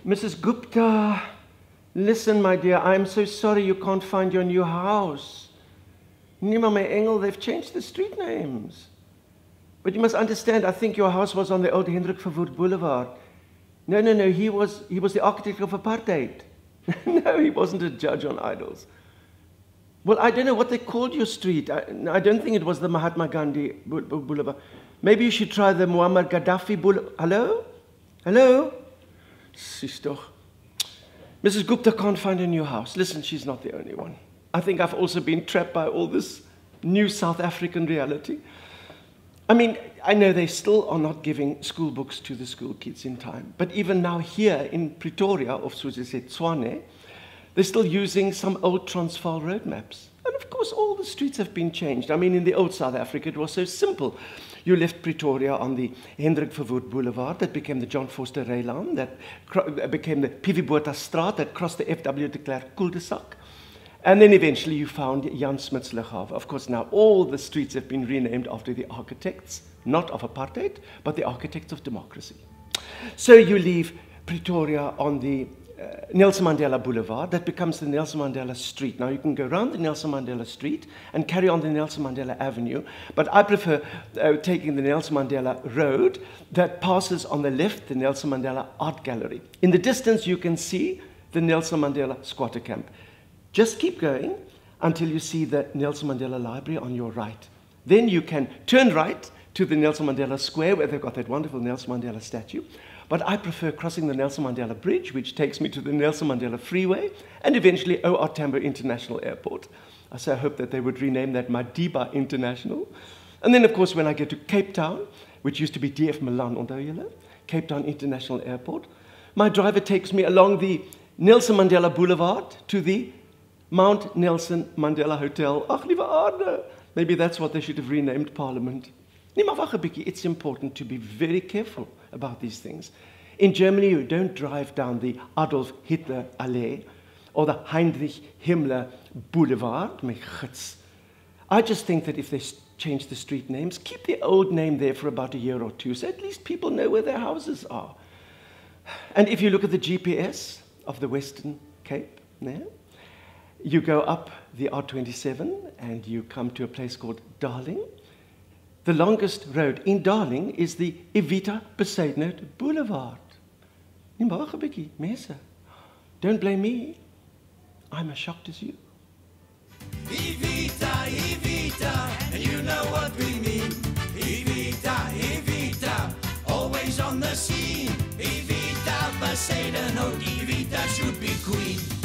Mrs. Gupta, listen, my dear, I'm so sorry you can't find your new house. Nima, my Engel, they've changed the street names. But you must understand, I think your house was on the old Hendrik Verwoerd Boulevard. No, he was the architect of apartheid. No, he wasn't a judge on idols. Well, I don't know what they called your street. I don't think it was the Mahatma Gandhi Boulevard. Maybe you should try the Muammar Gaddafi Boulevard. Hello? Hello? Sis toch. Mrs. Gupta can't find a new house. Listen, she's not the only one. I think I've also been trapped by all this new South African reality. I mean, I know they still are not giving school books to the school kids in time. But even now here in Pretoria, of soos jy sê, Tshwane, they're still using some old Transvaal road maps. And of course, all the streets have been changed. I mean, in the old South Africa, it was so simple. You left Pretoria on the Hendrik Verwoerd Boulevard, that became the John Vorster Reylaan, that became the P.V. Botha Straat, that crossed the F.W. de Klerk cul-de-sac. And then eventually you found Jan Smuts Lughaven. Of course, now all the streets have been renamed after the architects, not of apartheid, but the architects of democracy. So you leave Pretoria on the Nelson Mandela Boulevard, that becomes the Nelson Mandela Street. Now you can go around the Nelson Mandela Street and carry on the Nelson Mandela Avenue, but I prefer taking the Nelson Mandela Road that passes on the left, the Nelson Mandela Art Gallery. In the distance you can see the Nelson Mandela Squatter Camp. Just keep going until you see the Nelson Mandela Library on your right. Then you can turn right to the Nelson Mandela Square where they've got that wonderful Nelson Mandela statue. But I prefer crossing the Nelson Mandela Bridge, which takes me to the Nelson Mandela Freeway, and eventually O.R. Tambo International Airport. So I hope that they would rename that Madiba International. And then, of course, when I get to Cape Town, which used to be DF Milan, onthou julle, Cape Town International Airport, my driver takes me along the Nelson Mandela Boulevard to the Mount Nelson Mandela Hotel. Ach, liewe aarde. Maybe that's what they should have renamed Parliament. Nee, maar wag 'n bietjie. It's important to be very careful about these things. In Germany, you don't drive down the Adolf Hitler Allee or the Heinrich Himmler Boulevard. My gids. I just think that if they change the street names, keep the old name there for about a year or two, so at least people know where their houses are. And if you look at the GPS of the Western Cape, there, you go up the R27 and you come to a place called Darling. The longest road in Darling is the Evita Besaidnout Boulevard. Nee, maar wag 'n bietjie, mense. Don't blame me. I'm as shocked as you. Evita, Evita, and you know what we mean. Evita, Evita, always on the scene. Evita Besaidnout, Evita should be queen.